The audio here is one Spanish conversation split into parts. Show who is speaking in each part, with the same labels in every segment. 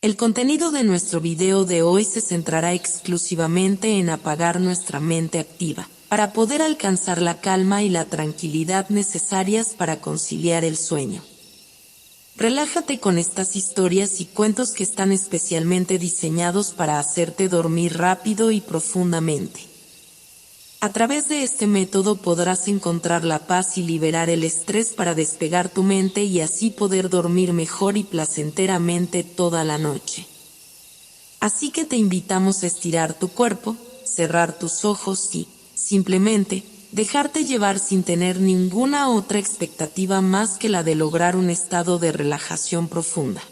Speaker 1: El contenido de nuestro video de hoy se centrará exclusivamente en apagar nuestra mente activa, para poder alcanzar la calma y la tranquilidad necesarias para conciliar el sueño. Relájate con estas historias y cuentos que están especialmente diseñados para hacerte dormir rápido y profundamente. A través de este método podrás encontrar la paz y liberar el estrés para despegar tu mente y así poder dormir mejor y placenteramente toda la noche. Así que te invitamos a estirar tu cuerpo, cerrar tus ojos y, simplemente, dejarte llevar sin tener ninguna otra expectativa más que la de lograr un estado de relajación profunda.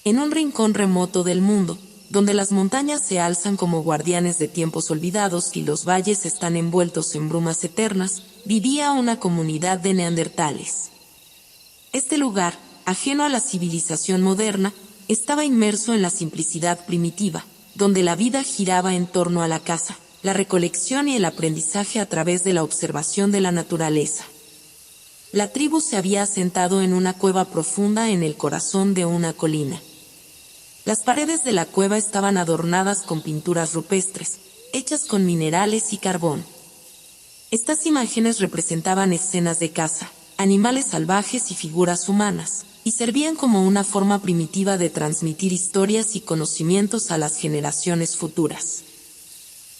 Speaker 1: En un rincón remoto del mundo, donde las montañas se alzan como guardianes de tiempos olvidados y los valles están envueltos en brumas eternas, vivía una comunidad de neandertales. Este lugar, ajeno a la civilización moderna, estaba inmerso en la simplicidad primitiva, donde la vida giraba en torno a la caza, la recolección y el aprendizaje a través de la observación de la naturaleza. La tribu se había asentado en una cueva profunda en el corazón de una colina. Las paredes de la cueva estaban adornadas con pinturas rupestres, hechas con minerales y carbón. Estas imágenes representaban escenas de caza, animales salvajes y figuras humanas, y servían como una forma primitiva de transmitir historias y conocimientos a las generaciones futuras.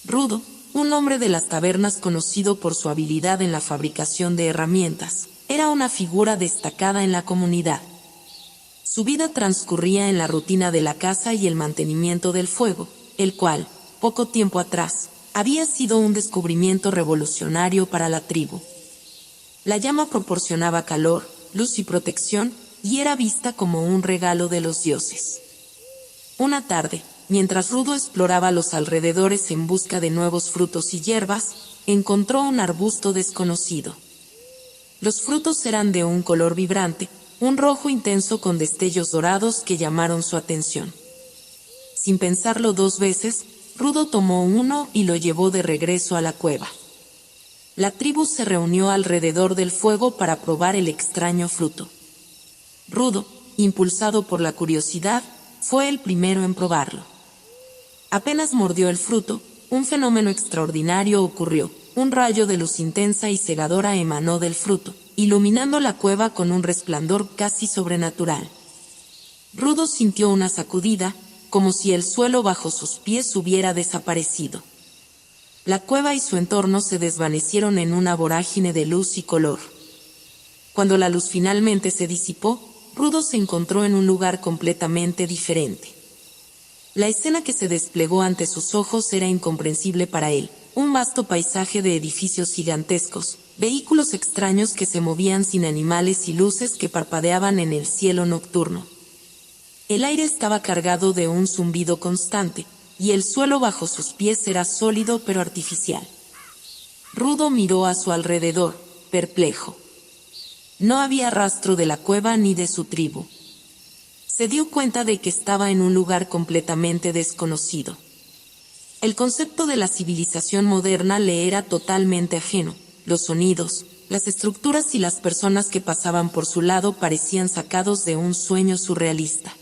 Speaker 1: Rudo, un hombre de las tabernas conocido por su habilidad en la fabricación de herramientas, era una figura destacada en la comunidad. Su vida transcurría en la rutina de la caza y el mantenimiento del fuego, el cual, poco tiempo atrás, había sido un descubrimiento revolucionario para la tribu. La llama proporcionaba calor, luz y protección, y era vista como un regalo de los dioses. Una tarde, mientras Rudo exploraba los alrededores en busca de nuevos frutos y hierbas, encontró un arbusto desconocido. Los frutos eran de un color vibrante, un rojo intenso con destellos dorados que llamaron su atención. Sin pensarlo dos veces, Rudo tomó uno y lo llevó de regreso a la cueva. La tribu se reunió alrededor del fuego para probar el extraño fruto. Rudo, impulsado por la curiosidad, fue el primero en probarlo. Apenas mordió el fruto, un fenómeno extraordinario ocurrió. Un rayo de luz intensa y cegadora emanó del fruto, iluminando la cueva con un resplandor casi sobrenatural. Rudo sintió una sacudida, como si el suelo bajo sus pies hubiera desaparecido. La cueva y su entorno se desvanecieron en una vorágine de luz y color. Cuando la luz finalmente se disipó, Rudo se encontró en un lugar completamente diferente. La escena que se desplegó ante sus ojos era incomprensible para él. Un vasto paisaje de edificios gigantescos, vehículos extraños que se movían sin animales y luces que parpadeaban en el cielo nocturno. El aire estaba cargado de un zumbido constante, y el suelo bajo sus pies era sólido pero artificial. Rudo miró a su alrededor, perplejo. No había rastro de la cueva ni de su tribu. Se dio cuenta de que estaba en un lugar completamente desconocido. El concepto de la civilización moderna le era totalmente ajeno. Los sonidos, las estructuras y las personas que pasaban por su lado parecían sacados de un sueño surrealista.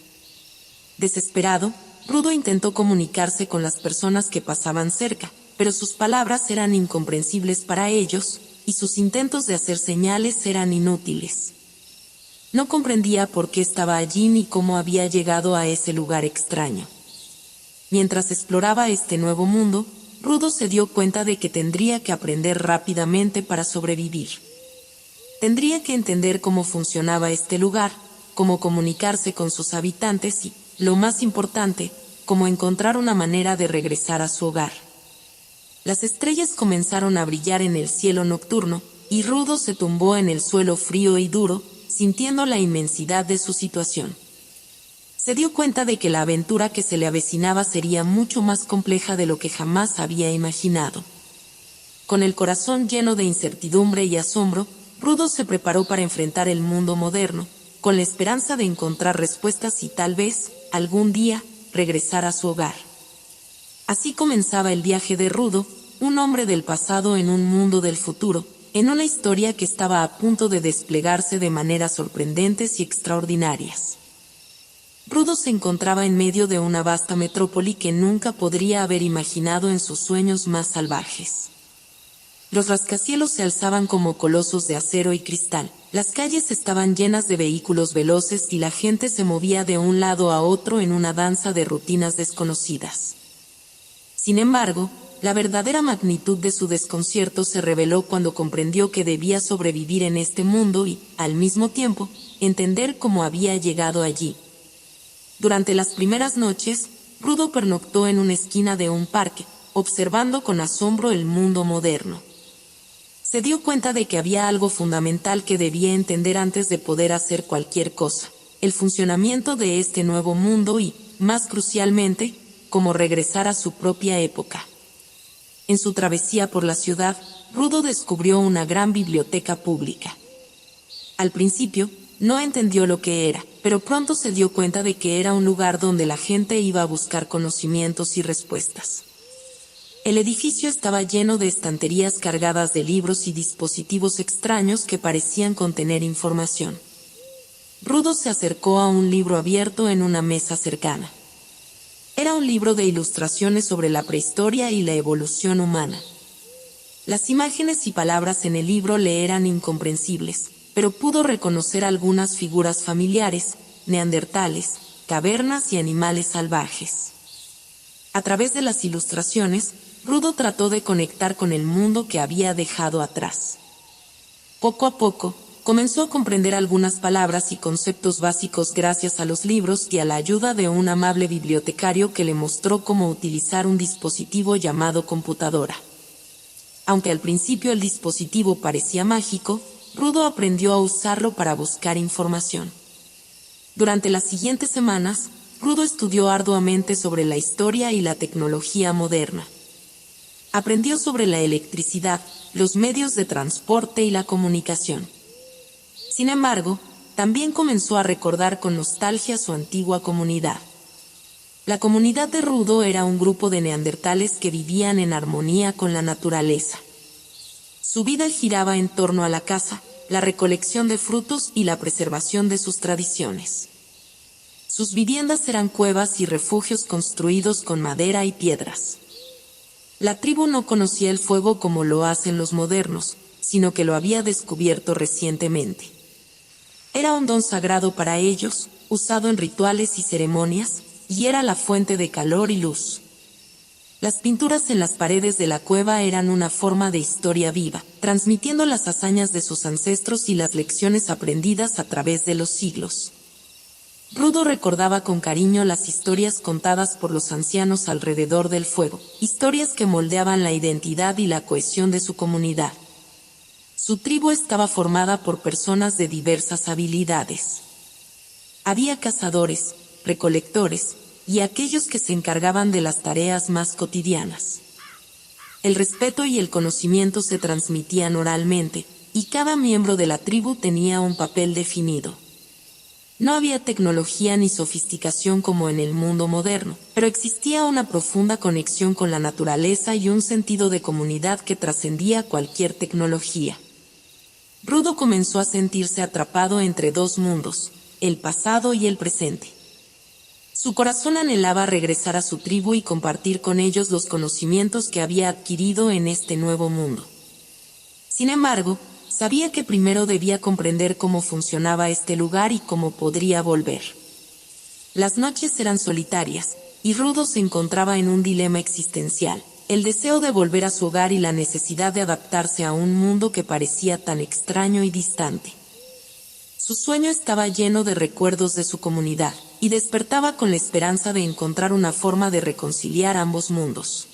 Speaker 1: Desesperado, Rudo intentó comunicarse con las personas que pasaban cerca, pero sus palabras eran incomprensibles para ellos, y sus intentos de hacer señales eran inútiles. No comprendía por qué estaba allí ni cómo había llegado a ese lugar extraño. Mientras exploraba este nuevo mundo, Rudo se dio cuenta de que tendría que aprender rápidamente para sobrevivir. Tendría que entender cómo funcionaba este lugar, cómo comunicarse con sus habitantes y, lo más importante, cómo encontrar una manera de regresar a su hogar. Las estrellas comenzaron a brillar en el cielo nocturno, y Rudo se tumbó en el suelo frío y duro, sintiendo la inmensidad de su situación. Se dio cuenta de que la aventura que se le avecinaba sería mucho más compleja de lo que jamás había imaginado. Con el corazón lleno de incertidumbre y asombro, Rudo se preparó para enfrentar el mundo moderno, con la esperanza de encontrar respuestas y tal vez, algún día, regresar a su hogar. Así comenzaba el viaje de Rudo, un hombre del pasado en un mundo del futuro, en una historia que estaba a punto de desplegarse de maneras sorprendentes y extraordinarias. Rudo se encontraba en medio de una vasta metrópoli que nunca podría haber imaginado en sus sueños más salvajes. Los rascacielos se alzaban como colosos de acero y cristal, las calles estaban llenas de vehículos veloces y la gente se movía de un lado a otro en una danza de rutinas desconocidas. Sin embargo, la verdadera magnitud de su desconcierto se reveló cuando comprendió que debía sobrevivir en este mundo y, al mismo tiempo, entender cómo había llegado allí. Durante las primeras noches, Rudo pernoctó en una esquina de un parque, observando con asombro el mundo moderno. Se dio cuenta de que había algo fundamental que debía entender antes de poder hacer cualquier cosa: el funcionamiento de este nuevo mundo y, más crucialmente, cómo regresar a su propia época. En su travesía por la ciudad, Rudo descubrió una gran biblioteca pública. Al principio, no entendió lo que era, pero pronto se dio cuenta de que era un lugar donde la gente iba a buscar conocimientos y respuestas. El edificio estaba lleno de estanterías cargadas de libros y dispositivos extraños que parecían contener información. Rudo se acercó a un libro abierto en una mesa cercana. Era un libro de ilustraciones sobre la prehistoria y la evolución humana. Las imágenes y palabras en el libro le eran incomprensibles, pero pudo reconocer algunas figuras familiares: neandertales, cavernas y animales salvajes. A través de las ilustraciones, Rudo trató de conectar con el mundo que había dejado atrás. Poco a poco, comenzó a comprender algunas palabras y conceptos básicos gracias a los libros y a la ayuda de un amable bibliotecario que le mostró cómo utilizar un dispositivo llamado computadora. Aunque al principio el dispositivo parecía mágico, Rudo aprendió a usarlo para buscar información. Durante las siguientes semanas, Rudo estudió arduamente sobre la historia y la tecnología moderna. Aprendió sobre la electricidad, los medios de transporte y la comunicación. Sin embargo, también comenzó a recordar con nostalgia su antigua comunidad. La comunidad de Rudo era un grupo de neandertales que vivían en armonía con la naturaleza. Su vida giraba en torno a la caza, la recolección de frutos y la preservación de sus tradiciones. Sus viviendas eran cuevas y refugios construidos con madera y piedras. La tribu no conocía el fuego como lo hacen los modernos, sino que lo había descubierto recientemente. Era un don sagrado para ellos, usado en rituales y ceremonias, y era la fuente de calor y luz. Las pinturas en las paredes de la cueva eran una forma de historia viva, transmitiendo las hazañas de sus ancestros y las lecciones aprendidas a través de los siglos. Rudo recordaba con cariño las historias contadas por los ancianos alrededor del fuego, historias que moldeaban la identidad y la cohesión de su comunidad. Su tribu estaba formada por personas de diversas habilidades. Había cazadores, recolectores, y aquellos que se encargaban de las tareas más cotidianas. El respeto y el conocimiento se transmitían oralmente, y cada miembro de la tribu tenía un papel definido. No había tecnología ni sofisticación como en el mundo moderno, pero existía una profunda conexión con la naturaleza y un sentido de comunidad que trascendía cualquier tecnología. Rudo comenzó a sentirse atrapado entre dos mundos, el pasado y el presente. Su corazón anhelaba regresar a su tribu y compartir con ellos los conocimientos que había adquirido en este nuevo mundo. Sin embargo, sabía que primero debía comprender cómo funcionaba este lugar y cómo podría volver. Las noches eran solitarias, y Rudo se encontraba en un dilema existencial: el deseo de volver a su hogar y la necesidad de adaptarse a un mundo que parecía tan extraño y distante. Su sueño estaba lleno de recuerdos de su comunidad, y despertaba con la esperanza de encontrar una forma de reconciliar ambos mundos.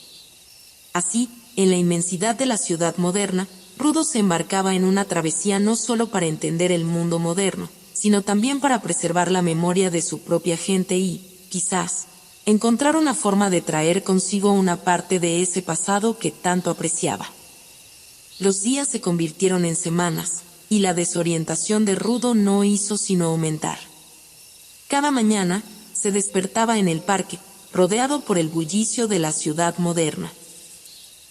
Speaker 1: Así, en la inmensidad de la ciudad moderna, Rudo se embarcaba en una travesía no solo para entender el mundo moderno, sino también para preservar la memoria de su propia gente y, quizás, encontrar una forma de traer consigo una parte de ese pasado que tanto apreciaba. Los días se convirtieron en semanas, y la desorientación de Rudo no hizo sino aumentar. Cada mañana, se despertaba en el parque, rodeado por el bullicio de la ciudad moderna.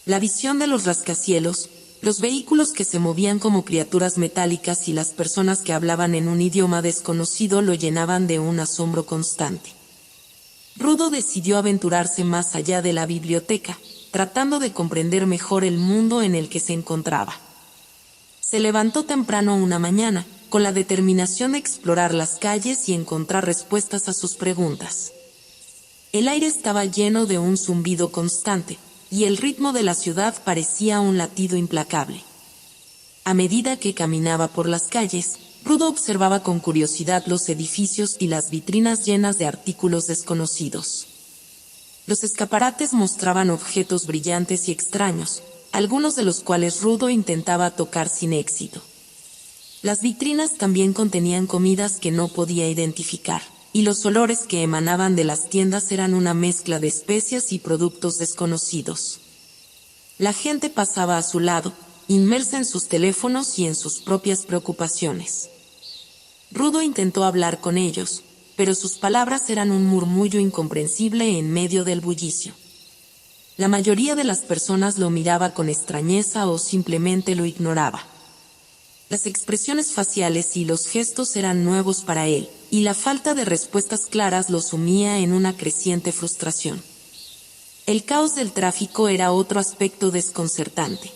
Speaker 1: La visión de los rascacielos, Los vehículos que se movían como criaturas metálicas y las personas que hablaban en un idioma desconocido lo llenaban de un asombro constante. Rudo decidió aventurarse más allá de la biblioteca, tratando de comprender mejor el mundo en el que se encontraba. Se levantó temprano una mañana, con la determinación de explorar las calles y encontrar respuestas a sus preguntas. El aire estaba lleno de un zumbido constante, y el ritmo de la ciudad parecía un latido implacable. A medida que caminaba por las calles, Rudo observaba con curiosidad los edificios y las vitrinas llenas de artículos desconocidos. Los escaparates mostraban objetos brillantes y extraños, algunos de los cuales Rudo intentaba tocar sin éxito. Las vitrinas también contenían comidas que no podía identificar, y los olores que emanaban de las tiendas eran una mezcla de especias y productos desconocidos. La gente pasaba a su lado, inmersa en sus teléfonos y en sus propias preocupaciones. Rudo intentó hablar con ellos, pero sus palabras eran un murmullo incomprensible en medio del bullicio. La mayoría de las personas lo miraba con extrañeza o simplemente lo ignoraba. Las expresiones faciales y los gestos eran nuevos para él, y la falta de respuestas claras lo sumía en una creciente frustración. El caos del tráfico era otro aspecto desconcertante.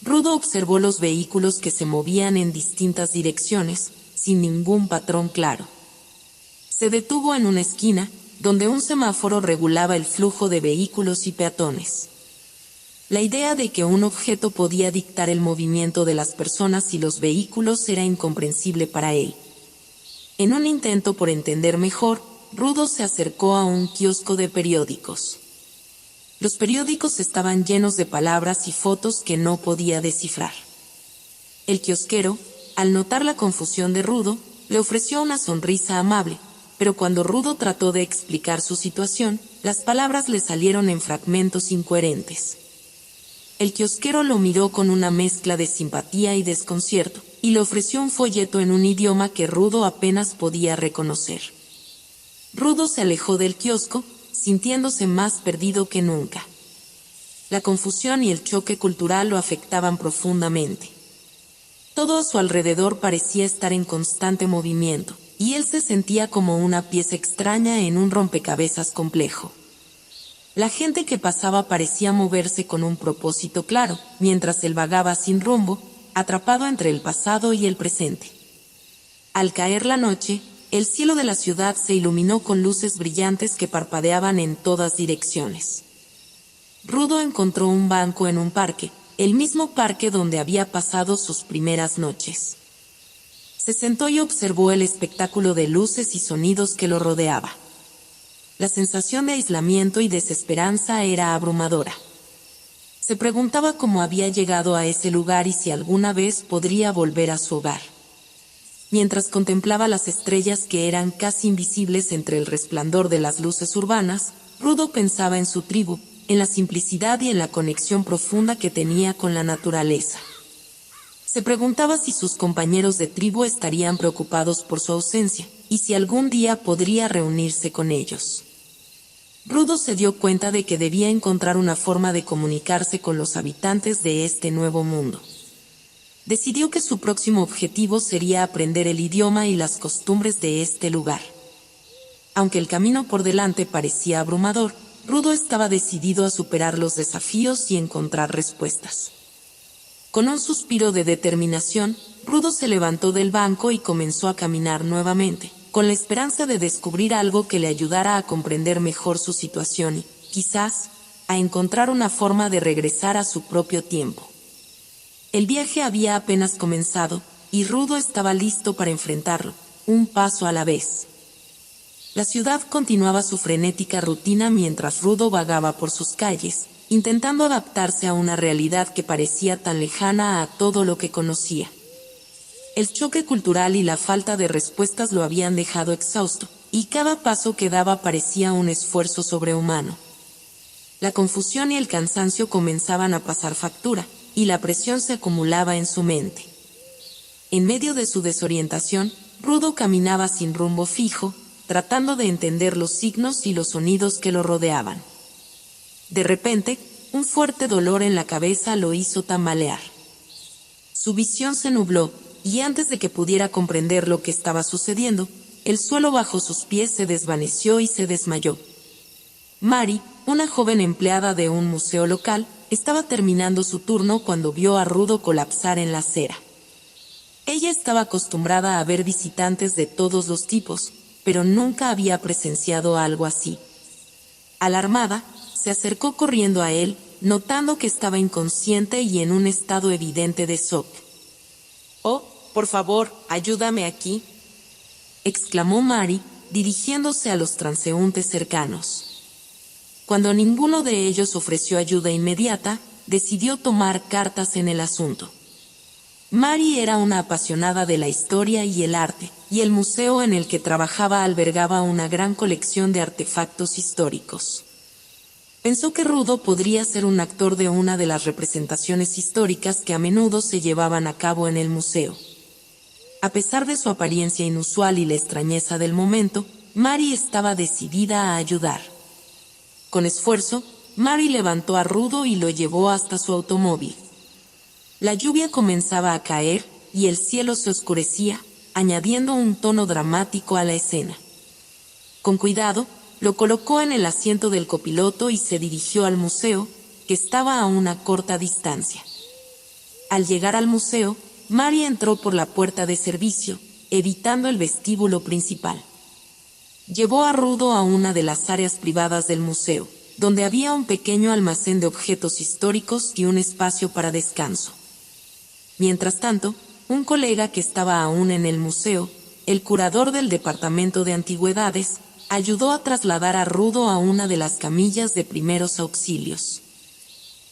Speaker 1: Rudo observó los vehículos que se movían en distintas direcciones, sin ningún patrón claro. Se detuvo en una esquina, donde un semáforo regulaba el flujo de vehículos y peatones. La idea de que un objeto podía dictar el movimiento de las personas y los vehículos era incomprensible para él. En un intento por entender mejor, Rudo se acercó a un kiosco de periódicos. Los periódicos estaban llenos de palabras y fotos que no podía descifrar. El kiosquero, al notar la confusión de Rudo, le ofreció una sonrisa amable, pero cuando Rudo trató de explicar su situación, las palabras le salieron en fragmentos incoherentes. El kiosquero lo miró con una mezcla de simpatía y desconcierto, y le ofreció un folleto en un idioma que Rudo apenas podía reconocer. Rudo se alejó del kiosco, sintiéndose más perdido que nunca. La confusión y el choque cultural lo afectaban profundamente. Todo a su alrededor parecía estar en constante movimiento, y él se sentía como una pieza extraña en un rompecabezas complejo. La gente que pasaba parecía moverse con un propósito claro, mientras él vagaba sin rumbo, atrapado entre el pasado y el presente. Al caer la noche, el cielo de la ciudad se iluminó con luces brillantes que parpadeaban en todas direcciones. Rudo encontró un banco en un parque, el mismo parque donde había pasado sus primeras noches. Se sentó y observó el espectáculo de luces y sonidos que lo rodeaba. La sensación de aislamiento y desesperanza era abrumadora. Se preguntaba cómo había llegado a ese lugar y si alguna vez podría volver a su hogar. Mientras contemplaba las estrellas que eran casi invisibles entre el resplandor de las luces urbanas, Rudo pensaba en su tribu, en la simplicidad y en la conexión profunda que tenía con la naturaleza. Se preguntaba si sus compañeros de tribu estarían preocupados por su ausencia, y si algún día podría reunirse con ellos. Rudo se dio cuenta de que debía encontrar una forma de comunicarse con los habitantes de este nuevo mundo. Decidió que su próximo objetivo sería aprender el idioma y las costumbres de este lugar. Aunque el camino por delante parecía abrumador, Rudo estaba decidido a superar los desafíos y encontrar respuestas. Con un suspiro de determinación, Rudo se levantó del banco y comenzó a caminar nuevamente, con la esperanza de descubrir algo que le ayudara a comprender mejor su situación y, quizás, a encontrar una forma de regresar a su propio tiempo. El viaje había apenas comenzado, y Rudo estaba listo para enfrentarlo, un paso a la vez. La ciudad continuaba su frenética rutina mientras Rudo vagaba por sus calles, intentando adaptarse a una realidad que parecía tan lejana a todo lo que conocía. El choque cultural y la falta de respuestas lo habían dejado exhausto, y cada paso que daba parecía un esfuerzo sobrehumano. La confusión y el cansancio comenzaban a pasar factura, y la presión se acumulaba en su mente. En medio de su desorientación, Rudo caminaba sin rumbo fijo, tratando de entender los signos y los sonidos que lo rodeaban. De repente, un fuerte dolor en la cabeza lo hizo tambalear. Su visión se nubló, y antes de que pudiera comprender lo que estaba sucediendo, el suelo bajo sus pies se desvaneció y se desmayó. Mary, una joven empleada de un museo local, estaba terminando su turno cuando vio a Rudo colapsar en la acera. Ella estaba acostumbrada a ver visitantes de todos los tipos, pero nunca había presenciado algo así. Alarmada, se acercó corriendo a él, notando que estaba inconsciente y en un estado evidente de shock. «Oh, por favor, ayúdame aquí», exclamó Mary, dirigiéndose a los transeúntes cercanos. Cuando ninguno de ellos ofreció ayuda inmediata, decidió tomar cartas en el asunto. Mary era una apasionada de la historia y el arte, y el museo en el que trabajaba albergaba una gran colección de artefactos históricos. Pensó que Rudo podría ser un actor de una de las representaciones históricas que a menudo se llevaban a cabo en el museo. A pesar de su apariencia inusual y la extrañeza del momento, Mary estaba decidida a ayudar. Con esfuerzo, Mary levantó a Rudo y lo llevó hasta su automóvil. La lluvia comenzaba a caer, y el cielo se oscurecía, añadiendo un tono dramático a la escena. Con cuidado, lo colocó en el asiento del copiloto y se dirigió al museo, que estaba a una corta distancia. Al llegar al museo, Mary entró por la puerta de servicio, evitando el vestíbulo principal. Llevó a Rudo a una de las áreas privadas del museo, donde había un pequeño almacén de objetos históricos y un espacio para descanso. Mientras tanto, un colega que estaba aún en el museo, el curador del departamento de antigüedades, ayudó a trasladar a Rudo a una de las camillas de primeros auxilios.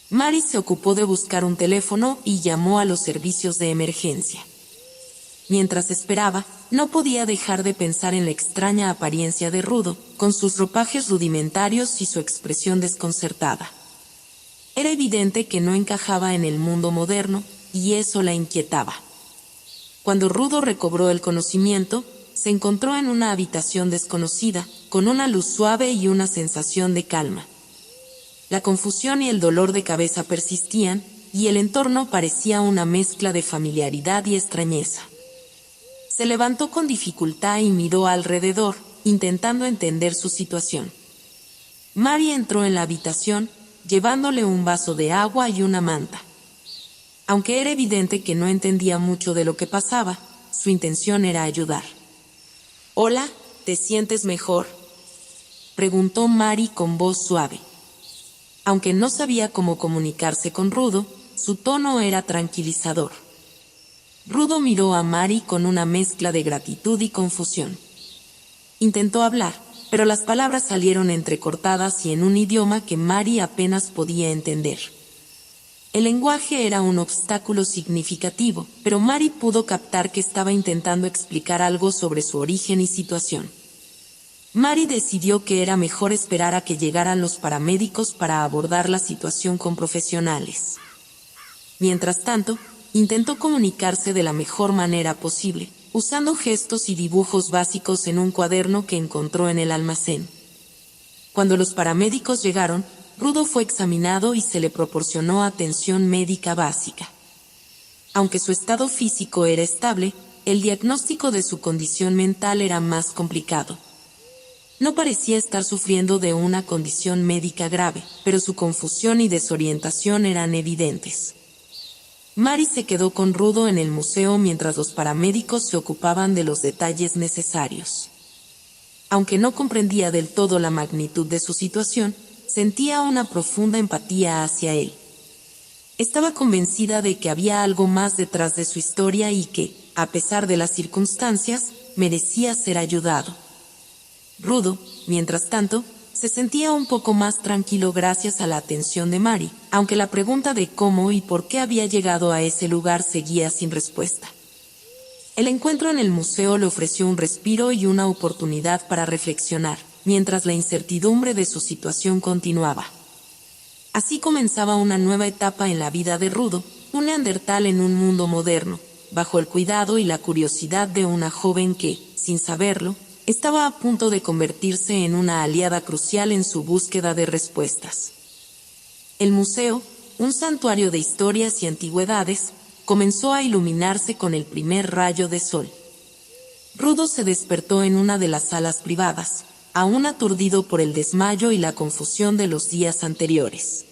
Speaker 1: Mary se ocupó de buscar un teléfono y llamó a los servicios de emergencia. Mientras esperaba, no podía dejar de pensar en la extraña apariencia de Rudo, con sus ropajes rudimentarios y su expresión desconcertada. Era evidente que no encajaba en el mundo moderno, y eso la inquietaba. Cuando Rudo recobró el conocimiento, se encontró en una habitación desconocida, con una luz suave y una sensación de calma. La confusión y el dolor de cabeza persistían, y el entorno parecía una mezcla de familiaridad y extrañeza. Se levantó con dificultad y miró alrededor, intentando entender su situación. Mary entró en la habitación, llevándole un vaso de agua y una manta. Aunque era evidente que no entendía mucho de lo que pasaba, su intención era ayudar. «Hola, ¿te sientes mejor?», preguntó Mary con voz suave. Aunque no sabía cómo comunicarse con Rudo, su tono era tranquilizador. Rudo miró a Mary con una mezcla de gratitud y confusión. Intentó hablar, pero las palabras salieron entrecortadas y en un idioma que Mary apenas podía entender. El lenguaje era un obstáculo significativo, pero Mary pudo captar que estaba intentando explicar algo sobre su origen y situación. Mary decidió que era mejor esperar a que llegaran los paramédicos para abordar la situación con profesionales. Mientras tanto, intentó comunicarse de la mejor manera posible, usando gestos y dibujos básicos en un cuaderno que encontró en el almacén. Cuando los paramédicos llegaron, Rudo fue examinado y se le proporcionó atención médica básica. Aunque su estado físico era estable, el diagnóstico de su condición mental era más complicado. No parecía estar sufriendo de una condición médica grave, pero su confusión y desorientación eran evidentes. Mary se quedó con Rudo en el museo mientras los paramédicos se ocupaban de los detalles necesarios. Aunque no comprendía del todo la magnitud de su situación, sentía una profunda empatía hacia él. Estaba convencida de que había algo más detrás de su historia y que, a pesar de las circunstancias, merecía ser ayudado. Rudo, mientras tanto, se sentía un poco más tranquilo gracias a la atención de Mary, aunque la pregunta de cómo y por qué había llegado a ese lugar seguía sin respuesta. El encuentro en el museo le ofreció un respiro y una oportunidad para reflexionar, mientras la incertidumbre de su situación continuaba. Así comenzaba una nueva etapa en la vida de Rudo, un neandertal en un mundo moderno, bajo el cuidado y la curiosidad de una joven que, sin saberlo, estaba a punto de convertirse en una aliada crucial en su búsqueda de respuestas. El museo, un santuario de historias y antigüedades, comenzó a iluminarse con el primer rayo de sol. Rudo se despertó en una de las salas privadas, aún aturdido por el desmayo y la confusión de los días anteriores.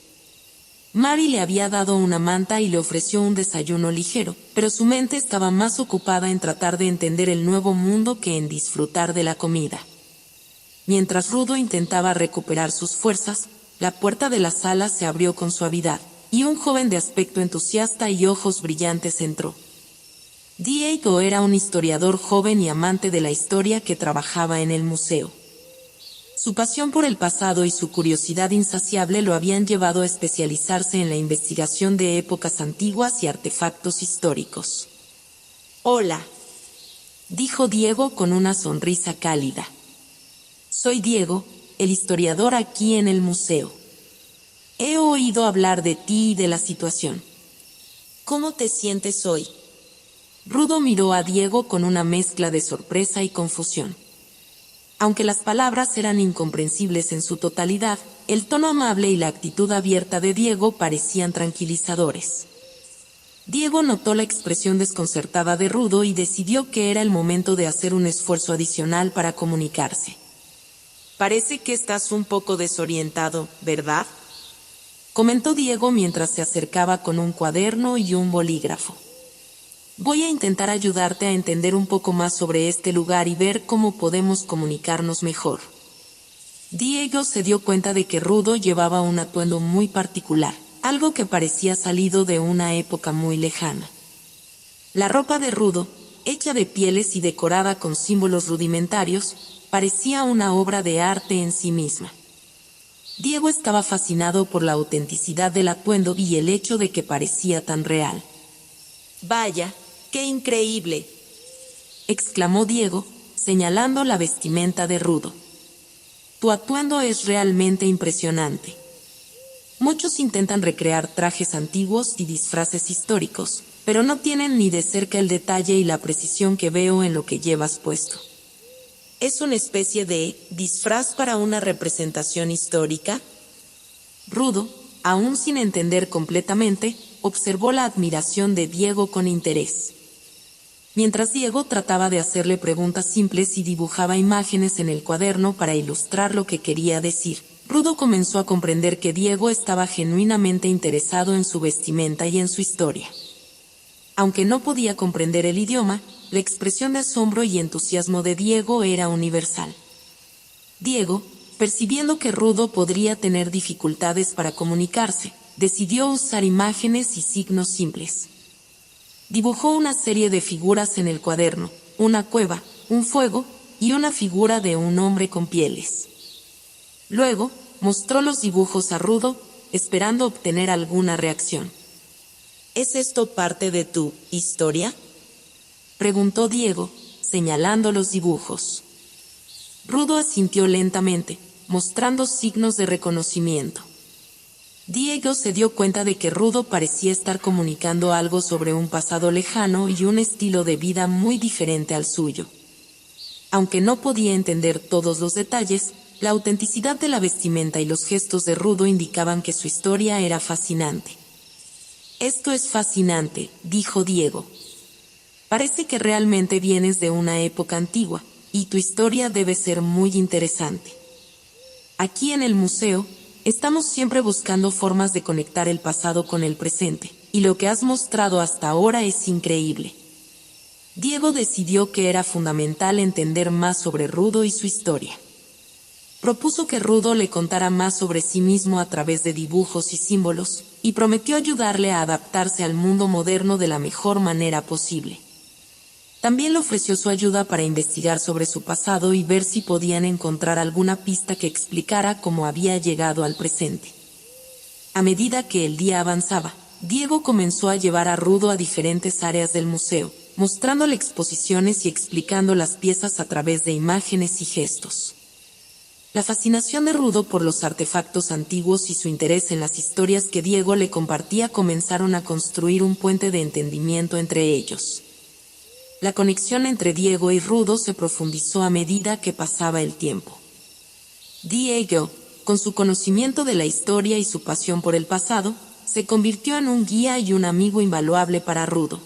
Speaker 1: Mary le había dado una manta y le ofreció un desayuno ligero, pero su mente estaba más ocupada en tratar de entender el nuevo mundo que en disfrutar de la comida. Mientras Rudo intentaba recuperar sus fuerzas, la puerta de la sala se abrió con suavidad, y un joven de aspecto entusiasta y ojos brillantes entró. Diego era un historiador joven y amante de la historia que trabajaba en el museo. Su pasión por el pasado y su curiosidad insaciable lo habían llevado a especializarse en la investigación de épocas antiguas y artefactos históricos. «Hola», dijo Diego con una sonrisa cálida. «Soy Diego, el historiador aquí en el museo. He oído hablar de ti y de la situación. ¿Cómo te sientes hoy?» Rudo miró a Diego con una mezcla de sorpresa y confusión. Aunque las palabras eran incomprensibles en su totalidad, el tono amable y la actitud abierta de Diego parecían tranquilizadores. Diego notó la expresión desconcertada de Rudo y decidió que era el momento de hacer un esfuerzo adicional para comunicarse. «Parece que estás un poco desorientado, ¿verdad?», comentó Diego mientras se acercaba con un cuaderno y un bolígrafo. «Voy a intentar ayudarte a entender un poco más sobre este lugar y ver cómo podemos comunicarnos mejor». Diego se dio cuenta de que Rudo llevaba un atuendo muy particular, algo que parecía salido de una época muy lejana. La ropa de Rudo, hecha de pieles y decorada con símbolos rudimentarios, parecía una obra de arte en sí misma. Diego estaba fascinado por la autenticidad del atuendo y el hecho de que parecía tan real. «Vaya, qué increíble», exclamó Diego, señalando la vestimenta de Rudo. «Tu atuendo es realmente impresionante. Muchos intentan recrear trajes antiguos y disfraces históricos, pero no tienen ni de cerca el detalle y la precisión que veo en lo que llevas puesto. ¿Es una especie de disfraz para una representación histórica?» Rudo, aún sin entender completamente, observó la admiración de Diego con interés. Mientras Diego trataba de hacerle preguntas simples y dibujaba imágenes en el cuaderno para ilustrar lo que quería decir, Rudo comenzó a comprender que Diego estaba genuinamente interesado en su vestimenta y en su historia. Aunque no podía comprender el idioma, la expresión de asombro y entusiasmo de Diego era universal. Diego, percibiendo que Rudo podría tener dificultades para comunicarse, decidió usar imágenes y signos simples. Dibujó una serie de figuras en el cuaderno, una cueva, un fuego y una figura de un hombre con pieles. Luego, mostró los dibujos a Rudo, esperando obtener alguna reacción. «¿Es esto parte de tu historia?», preguntó Diego, señalando los dibujos. Rudo asintió lentamente, mostrando signos de reconocimiento. Diego se dio cuenta de que Rudo parecía estar comunicando algo sobre un pasado lejano y un estilo de vida muy diferente al suyo. Aunque no podía entender todos los detalles, la autenticidad de la vestimenta y los gestos de Rudo indicaban que su historia era fascinante. «Esto es fascinante», dijo Diego. «Parece que realmente vienes de una época antigua, y tu historia debe ser muy interesante. Aquí en el museo, estamos siempre buscando formas de conectar el pasado con el presente, y lo que has mostrado hasta ahora es increíble». Diego decidió que era fundamental entender más sobre Rudo y su historia. Propuso que Rudo le contara más sobre sí mismo a través de dibujos y símbolos, y prometió ayudarle a adaptarse al mundo moderno de la mejor manera posible. También le ofreció su ayuda para investigar sobre su pasado y ver si podían encontrar alguna pista que explicara cómo había llegado al presente. A medida que el día avanzaba, Diego comenzó a llevar a Rudo a diferentes áreas del museo, mostrándole exposiciones y explicando las piezas a través de imágenes y gestos. La fascinación de Rudo por los artefactos antiguos y su interés en las historias que Diego le compartía comenzaron a construir un puente de entendimiento entre ellos. La conexión entre Diego y Rudo se profundizó a medida que pasaba el tiempo. «Diego», con su conocimiento de la historia y su pasión por el pasado, se convirtió en un guía y un amigo invaluable para Rudo.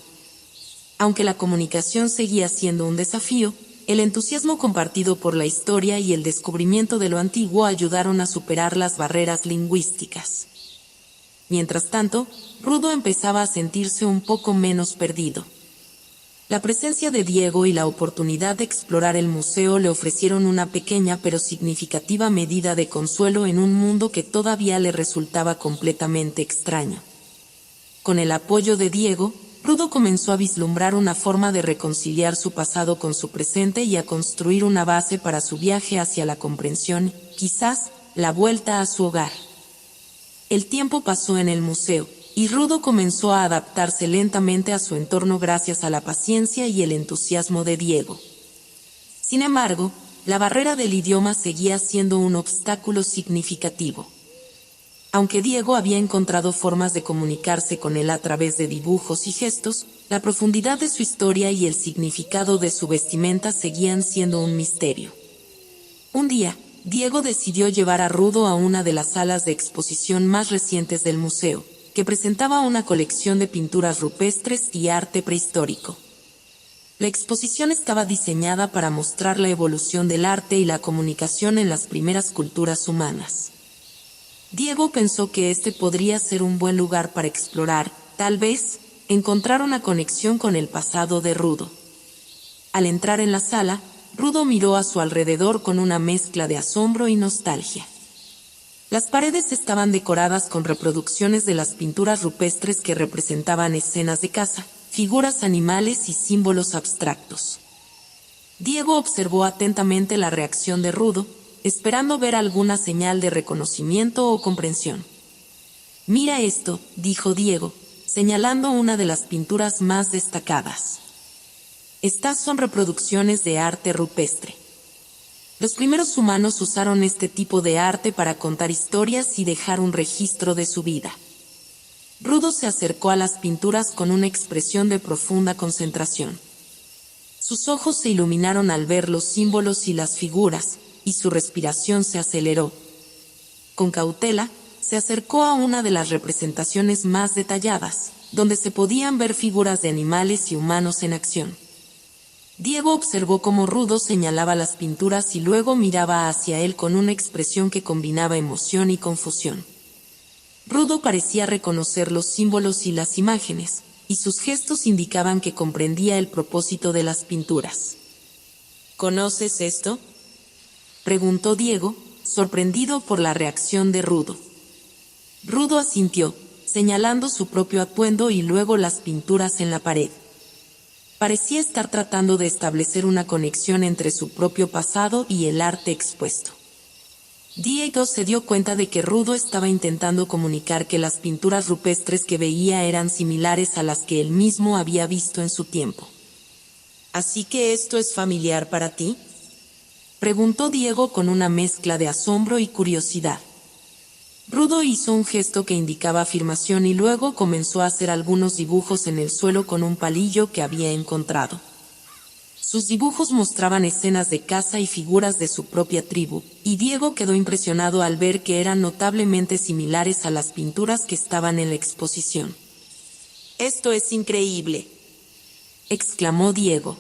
Speaker 1: Aunque la comunicación seguía siendo un desafío, el entusiasmo compartido por la historia y el descubrimiento de lo antiguo ayudaron a superar las barreras lingüísticas. Mientras tanto, Rudo empezaba a sentirse un poco menos perdido. La presencia de Diego y la oportunidad de explorar el museo le ofrecieron una pequeña pero significativa medida de consuelo en un mundo que todavía le resultaba completamente extraño. Con el apoyo de Diego, Rudo comenzó a vislumbrar una forma de reconciliar su pasado con su presente y a construir una base para su viaje hacia la comprensión, quizás, la vuelta a su hogar. El tiempo pasó en el museo, y Rudo comenzó a adaptarse lentamente a su entorno gracias a la paciencia y el entusiasmo de Diego. Sin embargo, la barrera del idioma seguía siendo un obstáculo significativo. Aunque Diego había encontrado formas de comunicarse con él a través de dibujos y gestos, la profundidad de su historia y el significado de su vestimenta seguían siendo un misterio. Un día, Diego decidió llevar a Rudo a una de las salas de exposición más recientes del museo, que presentaba una colección de pinturas rupestres y arte prehistórico. La exposición estaba diseñada para mostrar la evolución del arte y la comunicación en las primeras culturas humanas. Diego pensó que este podría ser un buen lugar para explorar, tal vez, encontrar una conexión con el pasado de Rudo. Al entrar en la sala, Rudo miró a su alrededor con una mezcla de asombro y nostalgia. Las paredes estaban decoradas con reproducciones de las pinturas rupestres que representaban escenas de caza, figuras animales y símbolos abstractos. Diego observó atentamente la reacción de Rudo, esperando ver alguna señal de reconocimiento o comprensión. «Mira esto», dijo Diego, señalando una de las pinturas más destacadas. «Estas son reproducciones de arte rupestre. Los primeros humanos usaron este tipo de arte para contar historias y dejar un registro de su vida». Rudo se acercó a las pinturas con una expresión de profunda concentración. Sus ojos se iluminaron al ver los símbolos y las figuras, y su respiración se aceleró. Con cautela, se acercó a una de las representaciones más detalladas, donde se podían ver figuras de animales y humanos en acción. Diego observó cómo Rudo señalaba las pinturas y luego miraba hacia él con una expresión que combinaba emoción y confusión. Rudo parecía reconocer los símbolos y las imágenes, y sus gestos indicaban que comprendía el propósito de las pinturas. «¿Conoces esto?», preguntó Diego, sorprendido por la reacción de Rudo. Rudo asintió, señalando su propio atuendo y luego las pinturas en la pared. Parecía estar tratando de establecer una conexión entre su propio pasado y el arte expuesto. Diego se dio cuenta de que Rudo estaba intentando comunicar que las pinturas rupestres que veía eran similares a las que él mismo había visto en su tiempo. «¿Así que esto es familiar para ti?», preguntó Diego con una mezcla de asombro y curiosidad. Rudo hizo un gesto que indicaba afirmación y luego comenzó a hacer algunos dibujos en el suelo con un palillo que había encontrado. Sus dibujos mostraban escenas de caza y figuras de su propia tribu, y Diego quedó impresionado al ver que eran notablemente similares a las pinturas que estaban en la exposición. «Esto es increíble», exclamó Diego.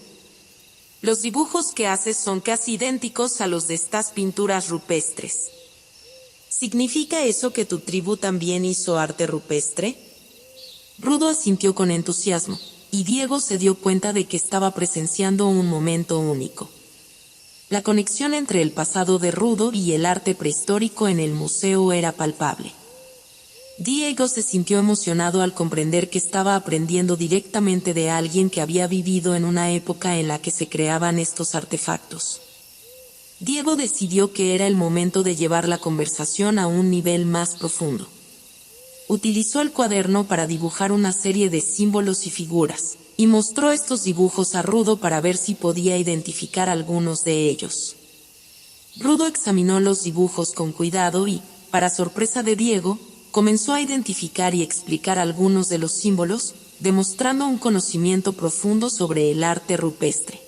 Speaker 1: «Los dibujos que haces son casi idénticos a los de estas pinturas rupestres. ¿Significa eso que tu tribu también hizo arte rupestre?». Rudo asintió con entusiasmo, y Diego se dio cuenta de que estaba presenciando un momento único. La conexión entre el pasado de Rudo y el arte prehistórico en el museo era palpable. Diego se sintió emocionado al comprender que estaba aprendiendo directamente de alguien que había vivido en una época en la que se creaban estos artefactos. Diego decidió que era el momento de llevar la conversación a un nivel más profundo. Utilizó el cuaderno para dibujar una serie de símbolos y figuras, y mostró estos dibujos a Rudo para ver si podía identificar algunos de ellos. Rudo examinó los dibujos con cuidado y, para sorpresa de Diego, comenzó a identificar y explicar algunos de los símbolos, demostrando un conocimiento profundo sobre el arte rupestre.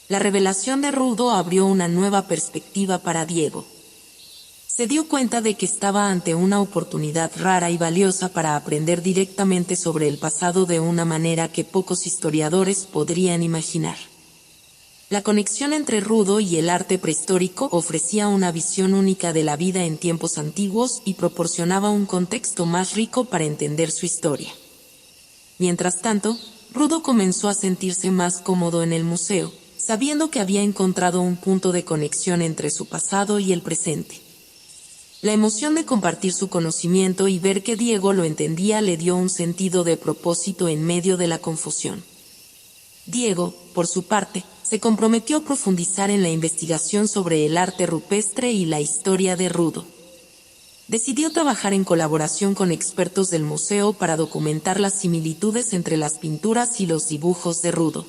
Speaker 1: La revelación de Rudo abrió una nueva perspectiva para Diego. Se dio cuenta de que estaba ante una oportunidad rara y valiosa para aprender directamente sobre el pasado de una manera que pocos historiadores podrían imaginar. La conexión entre Rudo y el arte prehistórico ofrecía una visión única de la vida en tiempos antiguos y proporcionaba un contexto más rico para entender su historia. Mientras tanto, Rudo comenzó a sentirse más cómodo en el museo, sabiendo que había encontrado un punto de conexión entre su pasado y el presente. La emoción de compartir su conocimiento y ver que Diego lo entendía le dio un sentido de propósito en medio de la confusión. Diego, por su parte, se comprometió a profundizar en la investigación sobre el arte rupestre y la historia de Rudo. Decidió trabajar en colaboración con expertos del museo para documentar las similitudes entre las pinturas y los dibujos de Rudo.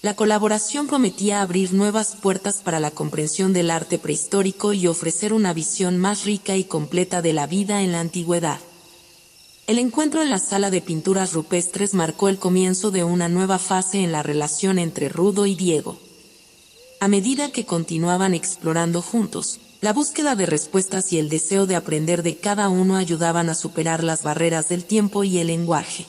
Speaker 1: La colaboración prometía abrir nuevas puertas para la comprensión del arte prehistórico y ofrecer una visión más rica y completa de la vida en la antigüedad. El encuentro en la sala de pinturas rupestres marcó el comienzo de una nueva fase en la relación entre Rudo y Diego. A medida que continuaban explorando juntos, la búsqueda de respuestas y el deseo de aprender de cada uno ayudaban a superar las barreras del tiempo y el lenguaje.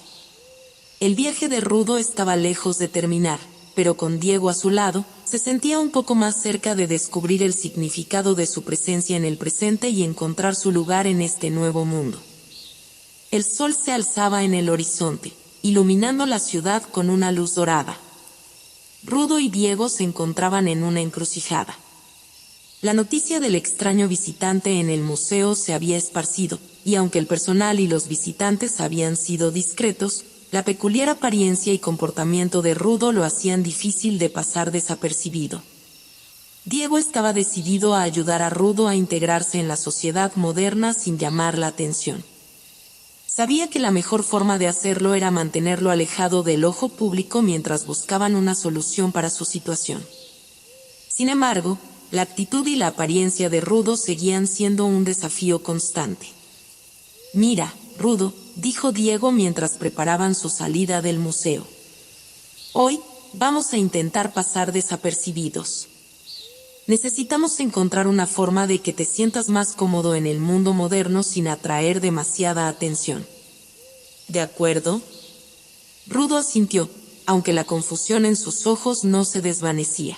Speaker 1: El viaje de Rudo estaba lejos de terminar, pero con Diego a su lado, se sentía un poco más cerca de descubrir el significado de su presencia en el presente y encontrar su lugar en este nuevo mundo. El sol se alzaba en el horizonte, iluminando la ciudad con una luz dorada. Rudo y Diego se encontraban en una encrucijada. La noticia del extraño visitante en el museo se había esparcido, y aunque el personal y los visitantes habían sido discretos, la peculiar apariencia y comportamiento de Rudo lo hacían difícil de pasar desapercibido. Diego estaba decidido a ayudar a Rudo a integrarse en la sociedad moderna sin llamar la atención. Sabía que la mejor forma de hacerlo era mantenerlo alejado del ojo público mientras buscaban una solución para su situación. Sin embargo, la actitud y la apariencia de Rudo seguían siendo un desafío constante. «Mira, Rudo», dijo Diego mientras preparaban su salida del museo. «Hoy, vamos a intentar pasar desapercibidos. Necesitamos encontrar una forma de que te sientas más cómodo en el mundo moderno sin atraer demasiada atención». «¿De acuerdo?». Rudo asintió, aunque la confusión en sus ojos no se desvanecía.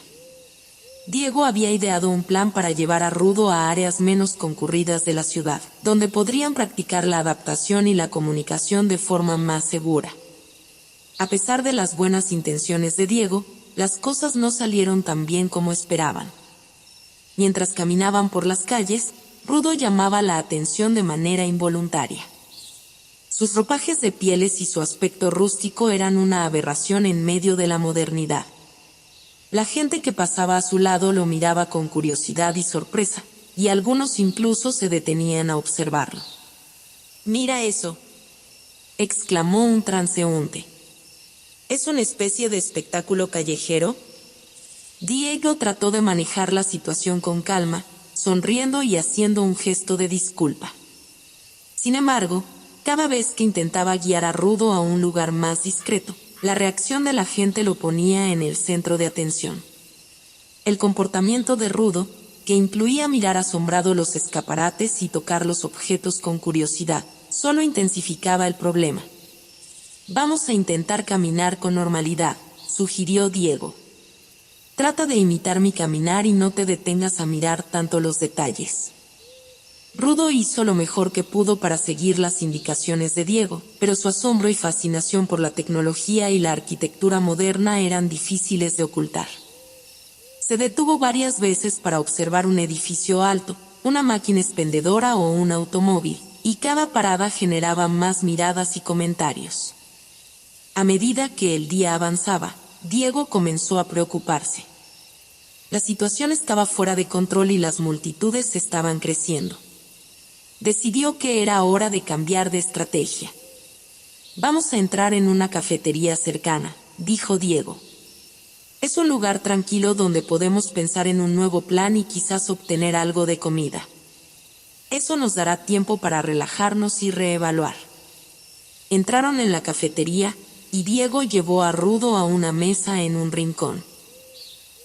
Speaker 1: Diego había ideado un plan para llevar a Rudo a áreas menos concurridas de la ciudad, donde podrían practicar la adaptación y la comunicación de forma más segura. A pesar de las buenas intenciones de Diego, las cosas no salieron tan bien como esperaban. Mientras caminaban por las calles, Rudo llamaba la atención de manera involuntaria. Sus ropajes de pieles y su aspecto rústico eran una aberración en medio de la modernidad. La gente que pasaba a su lado lo miraba con curiosidad y sorpresa, y algunos incluso se detenían a observarlo. «Mira eso», exclamó un transeúnte. «¿Es una especie de espectáculo callejero?». Diego trató de manejar la situación con calma, sonriendo y haciendo un gesto de disculpa. Sin embargo, cada vez que intentaba guiar a Rudo a un lugar más discreto, la reacción de la gente lo ponía en el centro de atención. El comportamiento de Rudo, que incluía mirar asombrado los escaparates y tocar los objetos con curiosidad, solo intensificaba el problema. «Vamos a intentar caminar con normalidad», sugirió Diego. «Trata de imitar mi caminar y no te detengas a mirar tanto los detalles». Rudo hizo lo mejor que pudo para seguir las indicaciones de Diego, pero su asombro y fascinación por la tecnología y la arquitectura moderna eran difíciles de ocultar. Se detuvo varias veces para observar un edificio alto, una máquina expendedora o un automóvil, y cada parada generaba más miradas y comentarios. A medida que el día avanzaba, Diego comenzó a preocuparse. La situación estaba fuera de control y las multitudes estaban creciendo. Decidió que era hora de cambiar de estrategia. «Vamos a entrar en una cafetería cercana», dijo Diego. «Es un lugar tranquilo donde podemos pensar en un nuevo plan y quizás obtener algo de comida. Eso nos dará tiempo para relajarnos y reevaluar». Entraron en la cafetería, y Diego llevó a Rudo a una mesa en un rincón.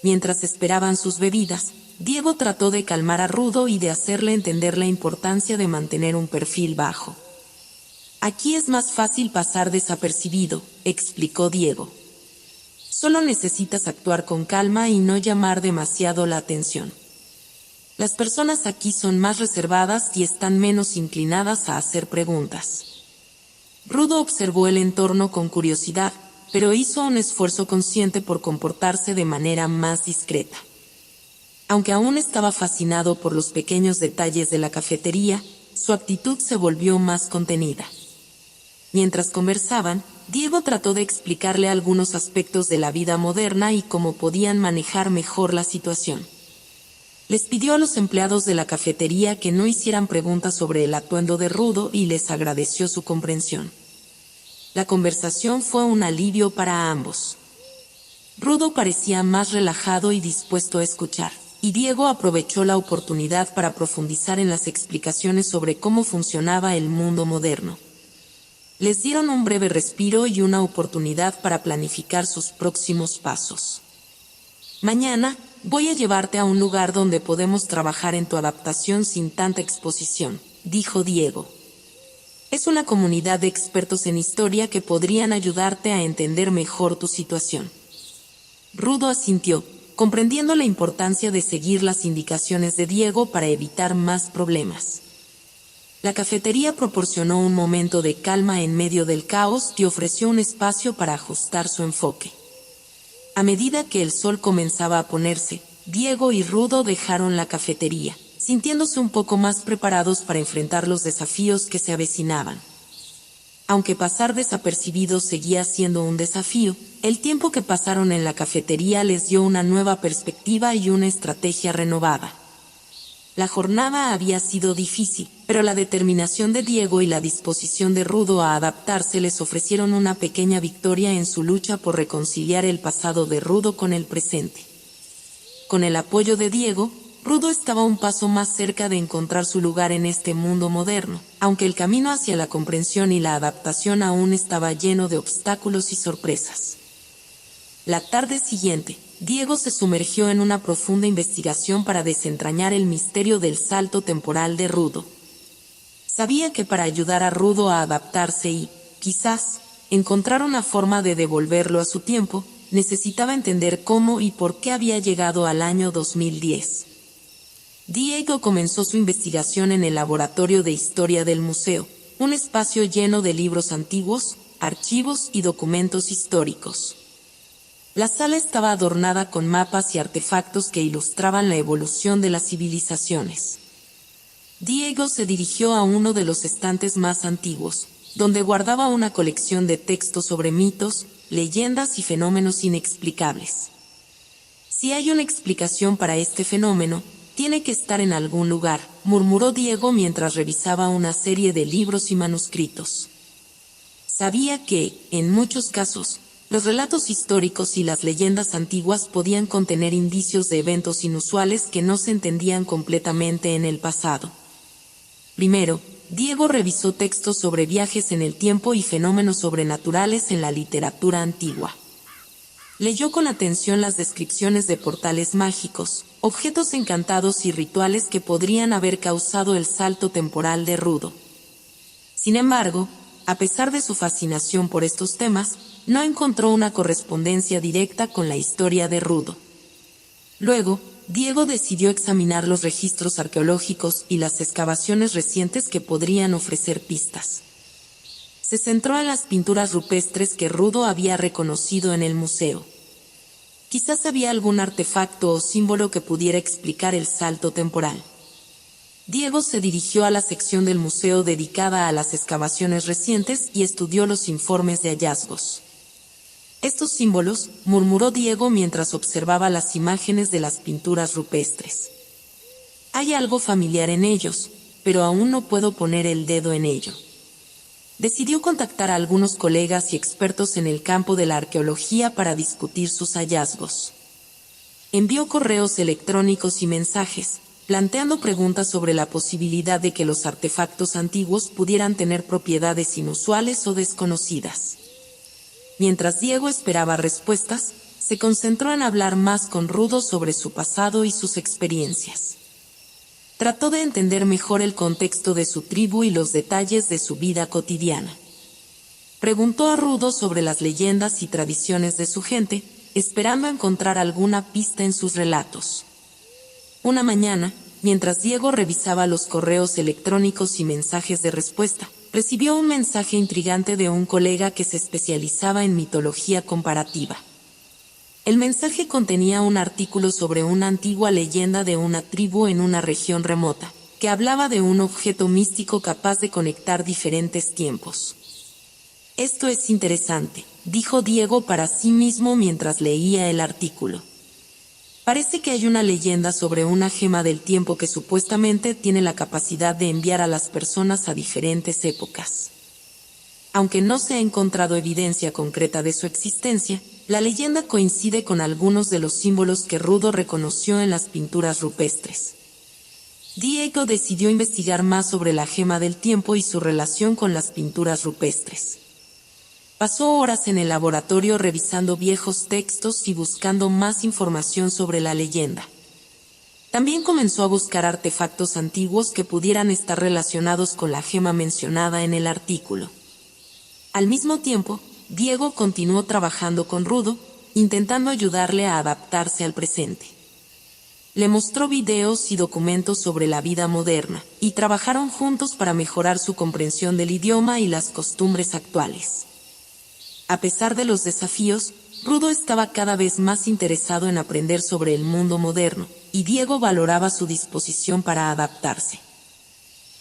Speaker 1: Mientras esperaban sus bebidas, Diego trató de calmar a Rudo y de hacerle entender la importancia de mantener un perfil bajo. Aquí es más fácil pasar desapercibido, explicó Diego. Solo necesitas actuar con calma y no llamar demasiado la atención. Las personas aquí son más reservadas y están menos inclinadas a hacer preguntas. Rudo observó el entorno con curiosidad, pero hizo un esfuerzo consciente por comportarse de manera más discreta. Aunque aún estaba fascinado por los pequeños detalles de la cafetería, su actitud se volvió más contenida. Mientras conversaban, Diego trató de explicarle algunos aspectos de la vida moderna y cómo podían manejar mejor la situación. Les pidió a los empleados de la cafetería que no hicieran preguntas sobre el atuendo de Rudo y les agradeció su comprensión. La conversación fue un alivio para ambos. Rudo parecía más relajado y dispuesto a escuchar, y Diego aprovechó la oportunidad para profundizar en las explicaciones sobre cómo funcionaba el mundo moderno. Les dieron un breve respiro y una oportunidad para planificar sus próximos pasos. Mañana, voy a llevarte a un lugar donde podemos trabajar en tu adaptación sin tanta exposición, dijo Diego. Es una comunidad de expertos en historia que podrían ayudarte a entender mejor tu situación. Rudo asintió, comprendiendo la importancia de seguir las indicaciones de Diego para evitar más problemas. La cafetería proporcionó un momento de calma en medio del caos y ofreció un espacio para ajustar su enfoque. A medida que el sol comenzaba a ponerse, Diego y Rudo dejaron la cafetería, sintiéndose un poco más preparados para enfrentar los desafíos que se avecinaban. Aunque pasar desapercibidos seguía siendo un desafío, el tiempo que pasaron en la cafetería les dio una nueva perspectiva y una estrategia renovada. La jornada había sido difícil, pero la determinación de Diego y la disposición de Rudo a adaptarse les ofrecieron una pequeña victoria en su lucha por reconciliar el pasado de Rudo con el presente. Con el apoyo de Diego, Rudo estaba un paso más cerca de encontrar su lugar en este mundo moderno, aunque el camino hacia la comprensión y la adaptación aún estaba lleno de obstáculos y sorpresas. La tarde siguiente, Diego se sumergió en una profunda investigación para desentrañar el misterio del salto temporal de Rudo. Sabía que para ayudar a Rudo a adaptarse y, quizás, encontrar una forma de devolverlo a su tiempo, necesitaba entender cómo y por qué había llegado al año 2010. Diego comenzó su investigación en el laboratorio de historia del museo, un espacio lleno de libros antiguos, archivos y documentos históricos. La sala estaba adornada con mapas y artefactos que ilustraban la evolución de las civilizaciones. Diego se dirigió a uno de los estantes más antiguos, donde guardaba una colección de textos sobre mitos, leyendas y fenómenos inexplicables. Si hay una explicación para este fenómeno, tiene que estar en algún lugar, murmuró Diego mientras revisaba una serie de libros y manuscritos. Sabía que, en muchos casos, los relatos históricos y las leyendas antiguas podían contener indicios de eventos inusuales que no se entendían completamente en el pasado. Primero, Diego revisó textos sobre viajes en el tiempo y fenómenos sobrenaturales en la literatura antigua. Leyó con atención las descripciones de portales mágicos, objetos encantados y rituales que podrían haber causado el salto temporal de Rudo. Sin embargo, a pesar de su fascinación por estos temas, no encontró una correspondencia directa con la historia de Rudo. Luego, Diego decidió examinar los registros arqueológicos y las excavaciones recientes que podrían ofrecer pistas. Se centró en las pinturas rupestres que Rudo había reconocido en el museo. Quizás había algún artefacto o símbolo que pudiera explicar el salto temporal. Diego se dirigió a la sección del museo dedicada a las excavaciones recientes y estudió los informes de hallazgos. Estos símbolos, murmuró Diego mientras observaba las imágenes de las pinturas rupestres. Hay algo familiar en ellos, pero aún no puedo poner el dedo en ello. Decidió contactar a algunos colegas y expertos en el campo de la arqueología para discutir sus hallazgos. Envió correos electrónicos y mensajes, planteando preguntas sobre la posibilidad de que los artefactos antiguos pudieran tener propiedades inusuales o desconocidas. Mientras Diego esperaba respuestas, se concentró en hablar más con Rudo sobre su pasado y sus experiencias. Trató de entender mejor el contexto de su tribu y los detalles de su vida cotidiana. Preguntó a Rudo sobre las leyendas y tradiciones de su gente, esperando encontrar alguna pista en sus relatos. Una mañana, mientras Diego revisaba los correos electrónicos y mensajes de respuesta, recibió un mensaje intrigante de un colega que se especializaba en mitología comparativa. El mensaje contenía un artículo sobre una antigua leyenda de una tribu en una región remota, que hablaba de un objeto místico capaz de conectar diferentes tiempos. «Esto es interesante», dijo Diego para sí mismo mientras leía el artículo. Parece que hay una leyenda sobre una gema del tiempo que supuestamente tiene la capacidad de enviar a las personas a diferentes épocas. Aunque no se ha encontrado evidencia concreta de su existencia, la leyenda coincide con algunos de los símbolos que Rudo reconoció en las pinturas rupestres. Diego decidió investigar más sobre la gema del tiempo y su relación con las pinturas rupestres. Pasó horas en el laboratorio revisando viejos textos y buscando más información sobre la leyenda. También comenzó a buscar artefactos antiguos que pudieran estar relacionados con la gema mencionada en el artículo. Al mismo tiempo, Diego continuó trabajando con Rudo, intentando ayudarle a adaptarse al presente. Le mostró videos y documentos sobre la vida moderna, y trabajaron juntos para mejorar su comprensión del idioma y las costumbres actuales. A pesar de los desafíos, Rudo estaba cada vez más interesado en aprender sobre el mundo moderno, y Diego valoraba su disposición para adaptarse.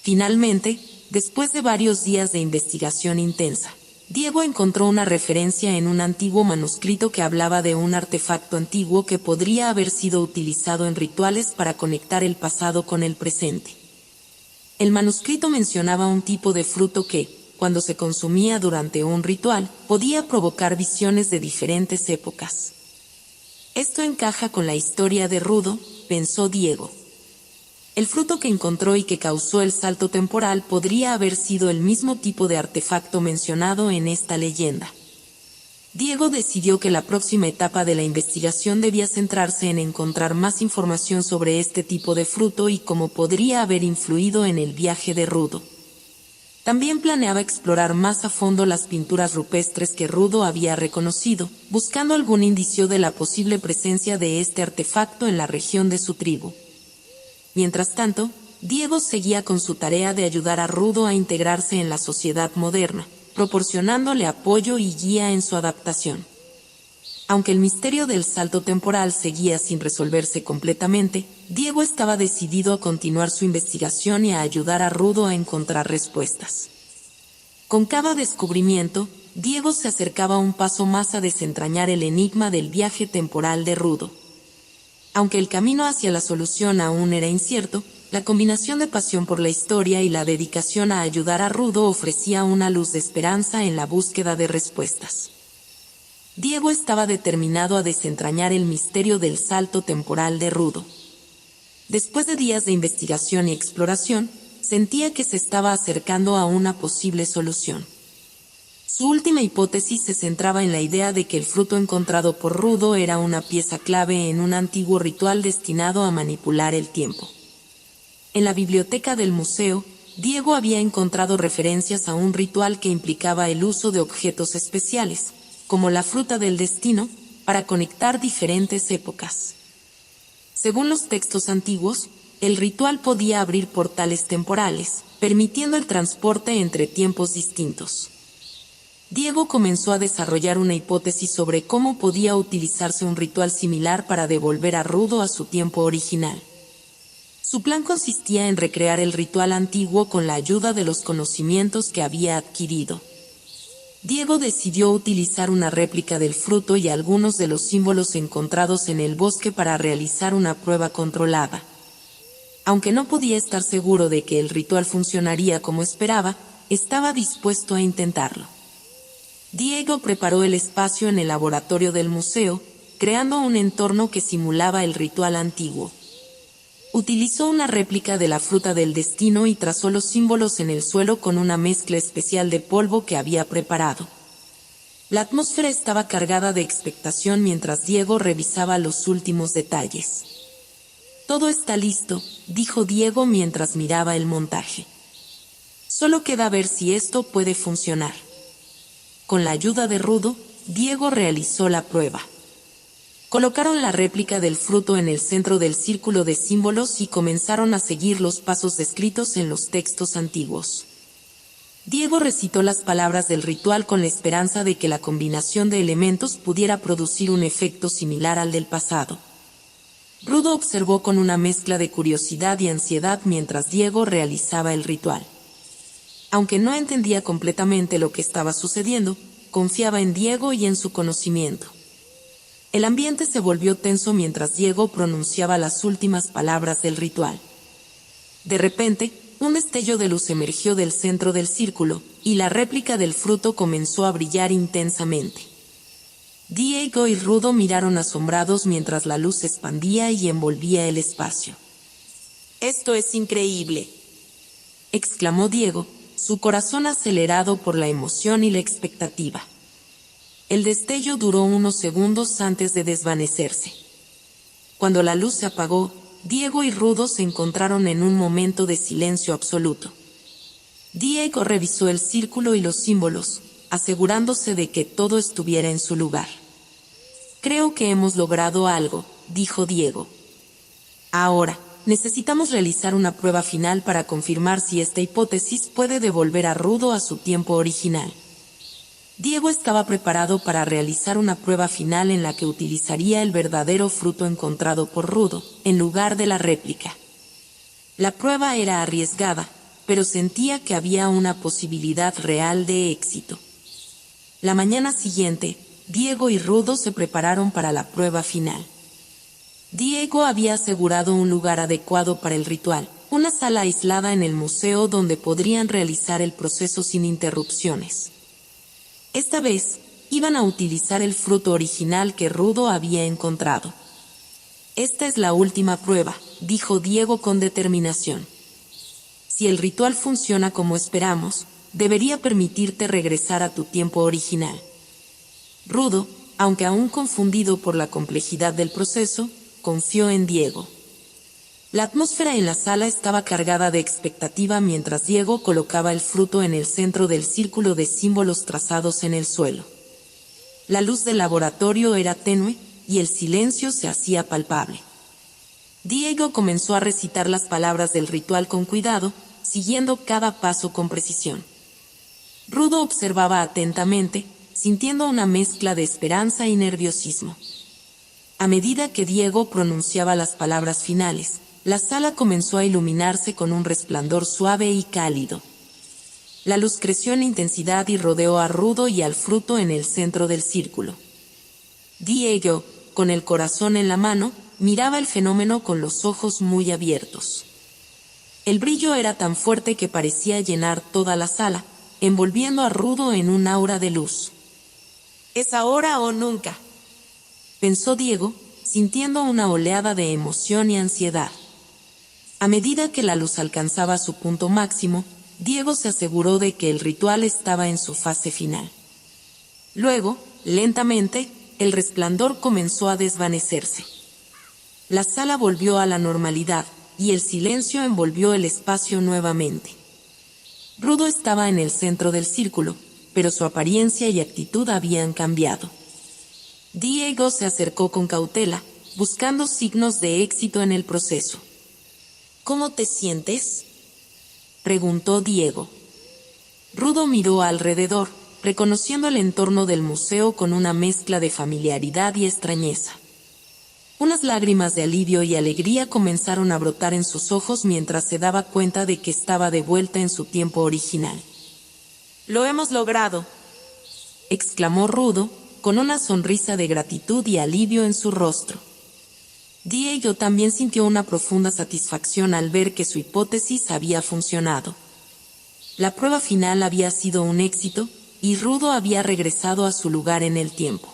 Speaker 1: Finalmente, después de varios días de investigación intensa, Diego encontró una referencia en un antiguo manuscrito que hablaba de un artefacto antiguo que podría haber sido utilizado en rituales para conectar el pasado con el presente. El manuscrito mencionaba un tipo de fruto que, cuando se consumía durante un ritual, podía provocar visiones de diferentes épocas. Esto encaja con la historia de Rudo, pensó Diego. El fruto que encontró y que causó el salto temporal podría haber sido el mismo tipo de artefacto mencionado en esta leyenda. Diego decidió que la próxima etapa de la investigación debía centrarse en encontrar más información sobre este tipo de fruto y cómo podría haber influido en el viaje de Rudo. También planeaba explorar más a fondo las pinturas rupestres que Rudo había reconocido, buscando algún indicio de la posible presencia de este artefacto en la región de su tribu. Mientras tanto, Diego seguía con su tarea de ayudar a Rudo a integrarse en la sociedad moderna, proporcionándole apoyo y guía en su adaptación. Aunque el misterio del salto temporal seguía sin resolverse completamente, Diego estaba decidido a continuar su investigación y a ayudar a Rudo a encontrar respuestas. Con cada descubrimiento, Diego se acercaba un paso más a desentrañar el enigma del viaje temporal de Rudo. Aunque el camino hacia la solución aún era incierto, la combinación de pasión por la historia y la dedicación a ayudar a Rudo ofrecía una luz de esperanza en la búsqueda de respuestas. Diego estaba determinado a desentrañar el misterio del salto temporal de Rudo. Después de días de investigación y exploración, sentía que se estaba acercando a una posible solución. Su última hipótesis se centraba en la idea de que el fruto encontrado por Rudo era una pieza clave en un antiguo ritual destinado a manipular el tiempo. En la biblioteca del museo, Diego había encontrado referencias a un ritual que implicaba el uso de objetos especiales, como la fruta del destino, para conectar diferentes épocas. Según los textos antiguos, el ritual podía abrir portales temporales, permitiendo el transporte entre tiempos distintos. Diego comenzó a desarrollar una hipótesis sobre cómo podía utilizarse un ritual similar para devolver a Rudo a su tiempo original. Su plan consistía en recrear el ritual antiguo con la ayuda de los conocimientos que había adquirido. Diego decidió utilizar una réplica del fruto y algunos de los símbolos encontrados en el bosque para realizar una prueba controlada. Aunque no podía estar seguro de que el ritual funcionaría como esperaba, estaba dispuesto a intentarlo. Diego preparó el espacio en el laboratorio del museo, creando un entorno que simulaba el ritual antiguo. Utilizó una réplica de la fruta del destino y trazó los símbolos en el suelo con una mezcla especial de polvo que había preparado. La atmósfera estaba cargada de expectación mientras Diego revisaba los últimos detalles. «Todo está listo», dijo Diego mientras miraba el montaje. «Solo queda ver si esto puede funcionar». Con la ayuda de Rudo, Diego realizó la prueba. Colocaron la réplica del fruto en el centro del círculo de símbolos y comenzaron a seguir los pasos descritos en los textos antiguos. Diego recitó las palabras del ritual con la esperanza de que la combinación de elementos pudiera producir un efecto similar al del pasado. Rudo observó con una mezcla de curiosidad y ansiedad mientras Diego realizaba el ritual. Aunque no entendía completamente lo que estaba sucediendo, confiaba en Diego y en su conocimiento. El ambiente se volvió tenso mientras Diego pronunciaba las últimas palabras del ritual. De repente, un destello de luz emergió del centro del círculo, y la réplica del fruto comenzó a brillar intensamente. Diego y Rudo miraron asombrados mientras la luz se expandía y envolvía el espacio. «¡Esto es increíble!», exclamó Diego, su corazón acelerado por la emoción y la expectativa. El destello duró unos segundos antes de desvanecerse. Cuando la luz se apagó, Diego y Rudo se encontraron en un momento de silencio absoluto. Diego revisó el círculo y los símbolos, asegurándose de que todo estuviera en su lugar. «Creo que hemos logrado algo», dijo Diego. «Ahora, necesitamos realizar una prueba final para confirmar si esta hipótesis puede devolver a Rudo a su tiempo original». Diego estaba preparado para realizar una prueba final en la que utilizaría el verdadero fruto encontrado por Rudo, en lugar de la réplica. La prueba era arriesgada, pero sentía que había una posibilidad real de éxito. La mañana siguiente, Diego y Rudo se prepararon para la prueba final. Diego había asegurado un lugar adecuado para el ritual, una sala aislada en el museo donde podrían realizar el proceso sin interrupciones. Esta vez, iban a utilizar el fruto original que Rudo había encontrado. «Esta es la última prueba», dijo Diego con determinación. «Si el ritual funciona como esperamos, debería permitirte regresar a tu tiempo original». Rudo, aunque aún confundido por la complejidad del proceso, confió en Diego. La atmósfera en la sala estaba cargada de expectativa mientras Diego colocaba el fruto en el centro del círculo de símbolos trazados en el suelo. La luz del laboratorio era tenue y el silencio se hacía palpable. Diego comenzó a recitar las palabras del ritual con cuidado, siguiendo cada paso con precisión. Rudo observaba atentamente, sintiendo una mezcla de esperanza y nerviosismo. A medida que Diego pronunciaba las palabras finales, la sala comenzó a iluminarse con un resplandor suave y cálido. La luz creció en intensidad y rodeó a Rudo y al fruto en el centro del círculo. Diego, con el corazón en la mano, miraba el fenómeno con los ojos muy abiertos. El brillo era tan fuerte que parecía llenar toda la sala, envolviendo a Rudo en un aura de luz. «Es ahora o nunca», pensó Diego, sintiendo una oleada de emoción y ansiedad. A medida que la luz alcanzaba su punto máximo, Diego se aseguró de que el ritual estaba en su fase final. Luego, lentamente, el resplandor comenzó a desvanecerse. La sala volvió a la normalidad, y el silencio envolvió el espacio nuevamente. Rudo estaba en el centro del círculo, pero su apariencia y actitud habían cambiado. Diego se acercó con cautela, buscando signos de éxito en el proceso. «¿Cómo te sientes?», preguntó Diego. Rudo miró alrededor, reconociendo el entorno del museo con una mezcla de familiaridad y extrañeza. Unas lágrimas de alivio y alegría comenzaron a brotar en sus ojos mientras se daba cuenta de que estaba de vuelta en su tiempo original. «¡Lo hemos logrado!», exclamó Rudo, con una sonrisa de gratitud y alivio en su rostro. Diego también sintió una profunda satisfacción al ver que su hipótesis había funcionado. La prueba final había sido un éxito, y Rudo había regresado a su lugar en el tiempo.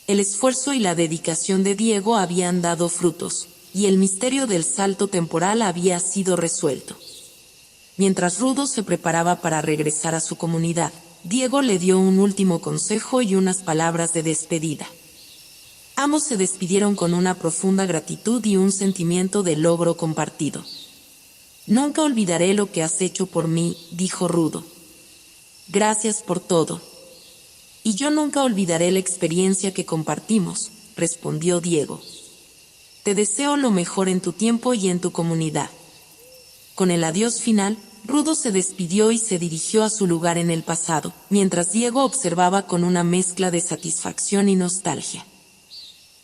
Speaker 1: El esfuerzo y la dedicación de Diego habían dado frutos, y el misterio del salto temporal había sido resuelto. Mientras Rudo se preparaba para regresar a su comunidad, Diego le dio un último consejo y unas palabras de despedida. Ambos se despidieron con una profunda gratitud y un sentimiento de logro compartido. «Nunca olvidaré lo que has hecho por mí», dijo Rudo. «Gracias por todo». «Y yo nunca olvidaré la experiencia que compartimos», respondió Diego. «Te deseo lo mejor en tu tiempo y en tu comunidad». Con el adiós final, Rudo se despidió y se dirigió a su lugar en el pasado, mientras Diego observaba con una mezcla de satisfacción y nostalgia.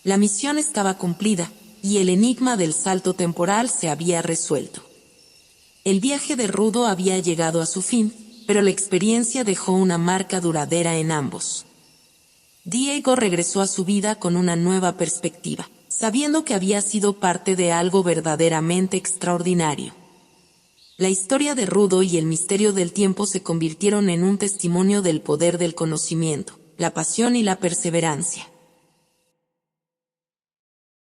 Speaker 1: La misión estaba cumplida, y el enigma del salto temporal se había resuelto. El viaje de Rudo había llegado a su fin, pero la experiencia dejó una marca duradera en ambos. Diego regresó a su vida con una nueva perspectiva, sabiendo que había sido parte de algo verdaderamente extraordinario. La historia de Rudo y el misterio del tiempo se convirtieron en un testimonio del poder del conocimiento, la pasión y la perseverancia.